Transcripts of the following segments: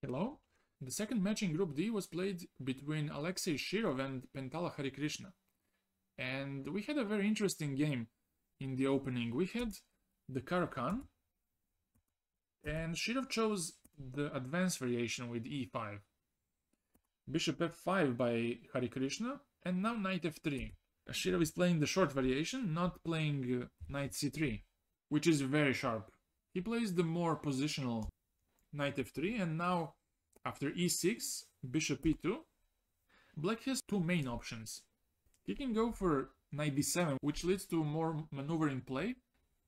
Hello? The second match in Group D was played between Alexei Shirov and Pentala Harikrishna. And we had a very interesting game in the opening. We had the Caro-Kann, and Shirov chose the advanced variation with e5. Bishop f5 by Harikrishna, and now knight f3. Shirov is playing the short variation, not playing knight c3, which is very sharp. He plays the more positional knight f3, and now after e6, bishop e2, black has two main options. He can go for knight d7, which leads to more maneuvering play,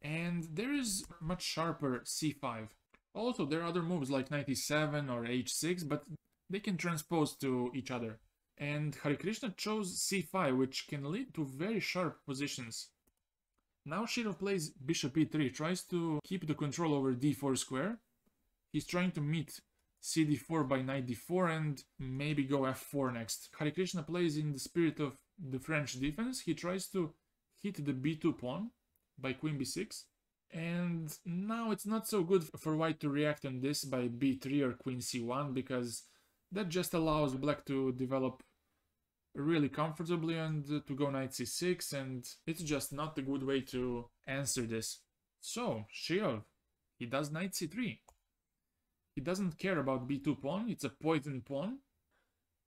and there is much sharper c5. Also, there are other moves like knight e7 or h6, but they can transpose to each other. And Harikrishna chose c5, which can lead to very sharp positions. Now Shirov plays bishop e3, tries to keep the control over d4 square. He's trying to meet cd4 by knight d4 and maybe go f4 next. Harikrishna plays in the spirit of the French defense. He tries to hit the b2 pawn by queen b6. And now it's not so good for white to react on this by b3 or queen c1, because that just allows black to develop really comfortably and to go knight c6, and it's just not a good way to answer this. So Shirov, he does knight c3. He doesn't care about b2 pawn, it's a poisoned pawn.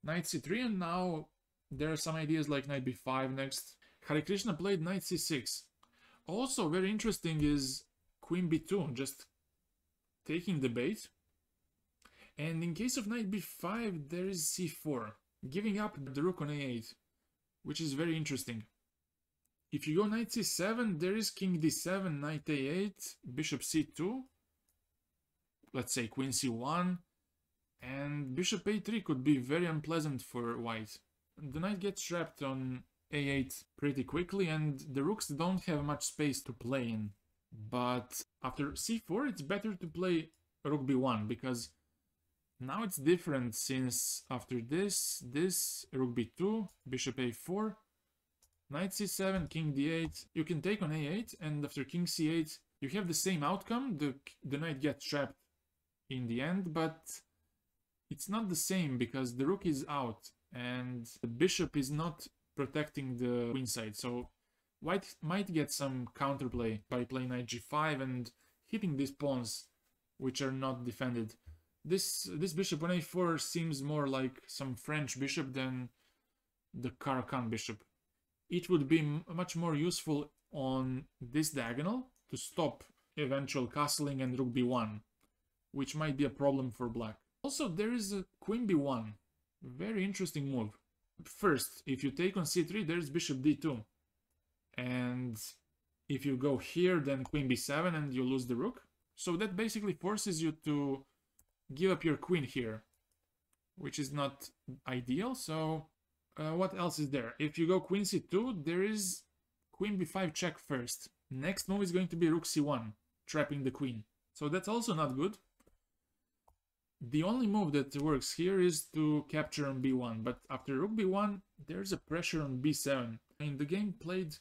Knight c3, and now there are some ideas like knight b5 next. Harikrishna played knight c6. Also very interesting is queen b2, just taking the bait. And in case of knight b5, there is c4, giving up the rook on a8, which is very interesting. If you go knight c7, there is king d7, knight a8, bishop c2, let's say queen c1, and bishop a3 could be very unpleasant for white. The knight gets trapped on a8 pretty quickly, and the rooks don't have much space to play in. But after c4, it's better to play rook b1, because now it's different, since after this rook b2, bishop a4, knight c7, king d8, you can take on a8, and after king c8, you have the same outcome. The knight gets trapped in the end, but it's not the same because the rook is out and the bishop is not protecting the queen side. So white might get some counterplay by playing knight g5 and hitting these pawns which are not defended. This bishop on a4 seems more like some French bishop than the Caro-Kann bishop. It would be much more useful on this diagonal to stop eventual castling and rook b1, which might be a problem for black. Also, there is a queen b1, very interesting move. First, if you take on c3, there's bishop d2, and if you go here, then queen b7 and you lose the rook. So that basically forces you to give up your queen here, which is not ideal. So what else is there? If you go queen c2, there is queen b5 check first. Next move is going to be rook c1, trapping the queen. So that's also not good. The only move that works here is to capture on b1, but after rook b1, there's a pressure on b7. In the game played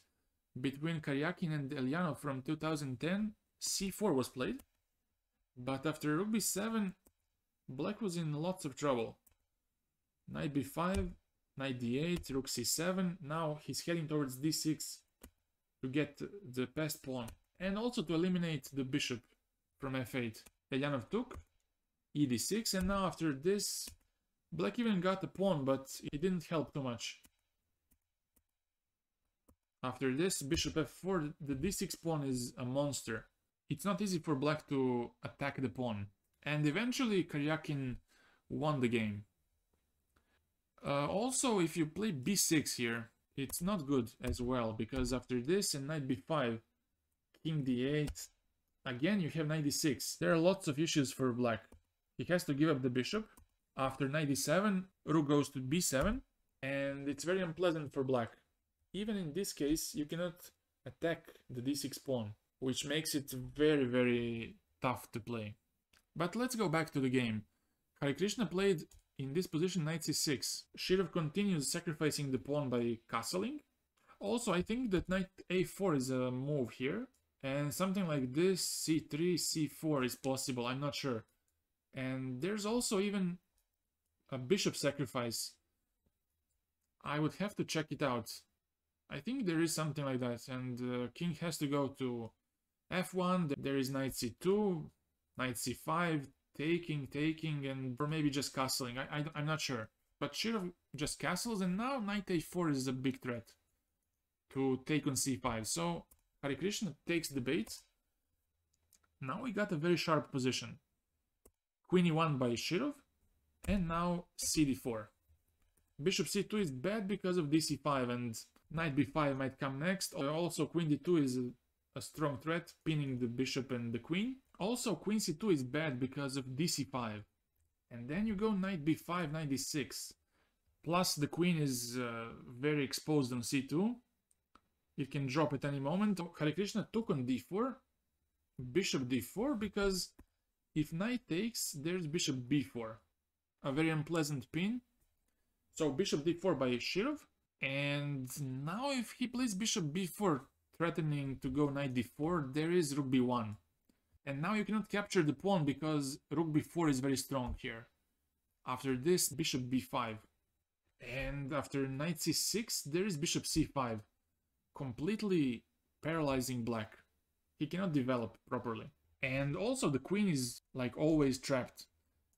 between Caro-Kann and Elyanov from 2010, c4 was played, but after rook b7, black was in lots of trouble. Knight b5, knight d8, rook c7, now he's heading towards d6 to get the passed pawn, and also to eliminate the bishop from f8. Elyanov took, e d6, and now after this, black even got a pawn, but it didn't help too much. After this, bishop f4, the d6 pawn is a monster. It's not easy for black to attack the pawn. And eventually, Caro-Kann won the game. Also, if you play b6 here, it's not good as well, because after this and knight b5, king d8, again you have knight d6. There are lots of issues for black. He has to give up the bishop. After knight d7, rook goes to b7, and it's very unpleasant for black. Even in this case, you cannot attack the d6 pawn, which makes it very, very tough to play. But let's go back to the game. Harikrishna played in this position knight c6. Shirov continues sacrificing the pawn by castling. Also, I think that knight a4 is a move here, and something like this, c3, c4 is possible, I'm not sure. And there's also even a bishop sacrifice. I would have to check it out. I think there is something like that, and king has to go to f1, there is knight c2, knight c5, taking, and or maybe just castling, I'm not sure. But Shirov just castles, and now knight a4 is a big threat to take on c5. So Harikrishna takes the bait. Now we got a very sharp position. Queen e1 by Shirov, and now cd4. Bishop c2 is bad because of dc5, and knight b5 might come next. Also queen d2 is a strong threat, pinning the bishop and the queen. Also queen c2 is bad because of dc5. And then you go knight b5, knight d6. Plus the queen is very exposed on c2. It can drop at any moment. Harikrishna took on d4, bishop d4, because if knight takes, there's bishop b4. A very unpleasant pin. So bishop d4 by Shirov. And now if he plays bishop b4, threatening to go knight d4, there is rook b1. And now you cannot capture the pawn because rook b4 is very strong here. After this, bishop b5. And after knight c6, there is bishop c5. Completely paralyzing black. He cannot develop properly. And also the queen is like always trapped.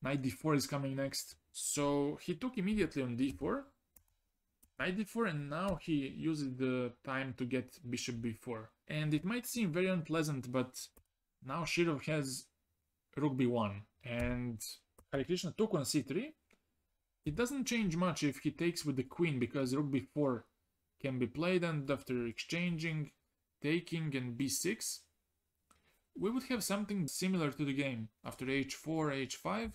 Knight d4 is coming next. So he took immediately on d4. Knight d4, and now he uses the time to get bishop b4. And it might seem very unpleasant, but now Shirov has rook b1. And Harikrishna took on c3. It doesn't change much if he takes with the queen, because rook b4 can be played, and after exchanging, taking, and b6, we would have something similar to the game. After h4, h5,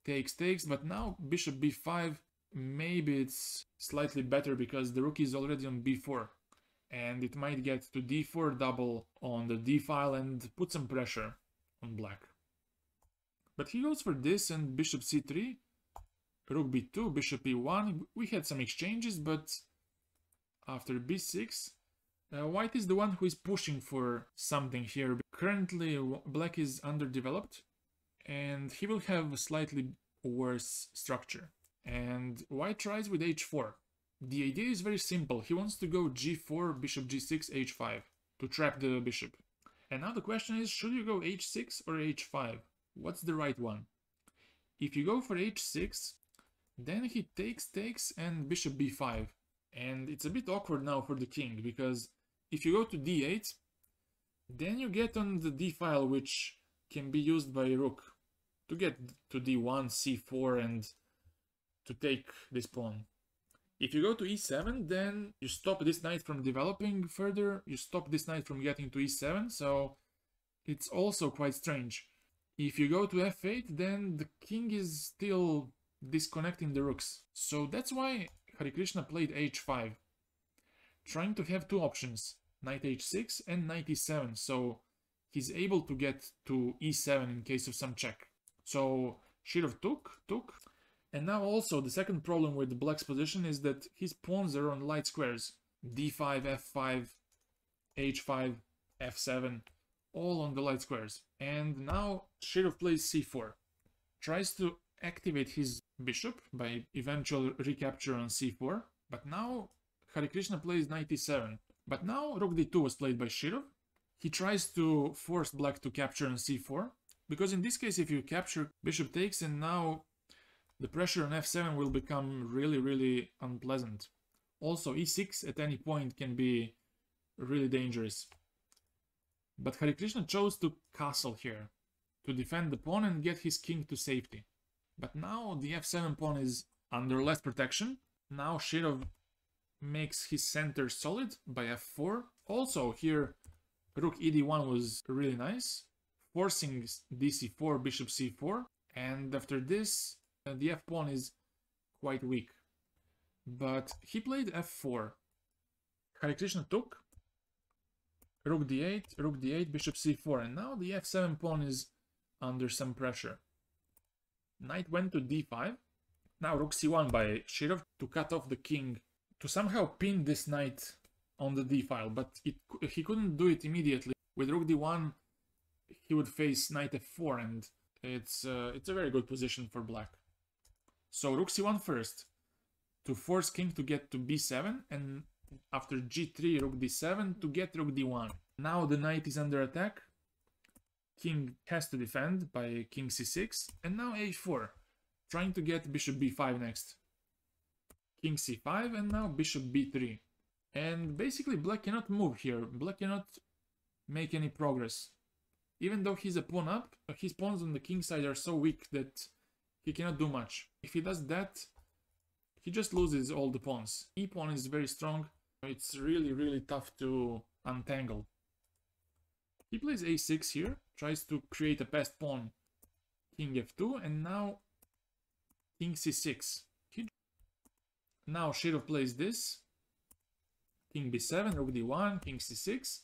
takes, but now bishop b5, maybe it's slightly better because the rook is already on b4. And it might get to d4, double on the d file, and put some pressure on black. But he goes for this, and bishop c3, rook b2, bishop e1. We had some exchanges, but after b6, white is the one who is pushing for something here. Currently, black is underdeveloped, and he will have a slightly worse structure. And white tries with h4. The idea is very simple. He wants to go g4, bishop g6, h5 to trap the bishop. And now the question is, should you go h6 or h5? What's the right one? If you go for h6, then he takes, and bishop b5. And it's a bit awkward now for the king, because if you go to d8, then you get on the d file, which can be used by rook to get to d1, c4, and to take this pawn. If you go to e7, then you stop this knight from developing further, you stop this knight from getting to e7, so it's also quite strange. If you go to f8, then the king is still disconnecting the rooks. So that's why Harikrishna played h5, trying to have two options, knight h6 and knight e7, so he's able to get to e7 in case of some check. So Shirov took, and now also the second problem with black's position is that his pawns are on light squares. d5, f5, h5, f7, all on the light squares. And now Shirov plays c4, tries to activate his bishop by eventual recapture on c4, but now Harikrishna plays knight e7. But now rook d2 was played by Shirov. He tries to force black to capture on c4, because in this case if you capture, bishop takes, and now the pressure on f7 will become really unpleasant. Also e6 at any point can be really dangerous. But Harikrishna chose to castle here, to defend the pawn and get his king to safety. But now the f7 pawn is under less protection. Now Shirov makes his center solid by f4. Also here rook ed1 was really nice, forcing dc4, bishop c4, and after this the f pawn is quite weak. But he played f4. Harikrishna took, rook d8, bishop c4, and now the f7 pawn is under some pressure. Knight went to d5. Now rook c1 by Shirov to cut off the king, to somehow pin this knight on the d file, but he couldn't do it immediately. With rook d1 he would face knight f4, and It's a very good position for black. So rook c1 first, to force king to get to b7, and after g3, rook d7 to get rook d1. Now the knight is under attack. King has to defend by king c6, and now a4, trying to get bishop b5 next. King c5, and now bishop b3. And basically black cannot move here, black cannot make any progress. Even though he's a pawn up, his pawns on the king side are so weak that he cannot do much. If he does that, he just loses all the pawns. E-pawn is very strong, it's really tough to untangle. He plays a6 here, tries to create a passed pawn, king f2, and now king c6. Now Shirov plays this, king b7, rook d1, king c6.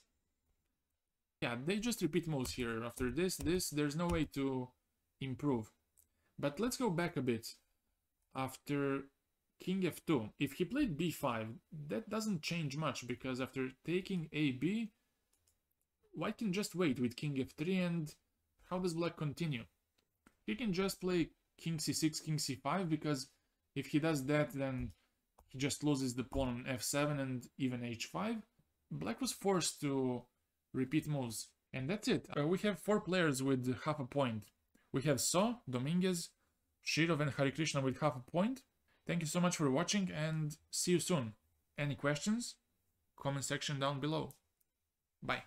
Yeah, they just repeat moves here. After this, there's no way to improve. But let's go back a bit. After king f2, if he played b5, that doesn't change much, because after taking ab, white can just wait with king f3, and how does black continue? He can just play king c6, king c5, because if he does that, then he just loses the pawn on f7 and even h5. Black was forced to repeat moves, and that's it. We have 4 players with half a point. We have So, Dominguez, Shirov and Harikrishna with half a point. Thank you so much for watching, and see you soon. Any questions? Comment section down below. Bye.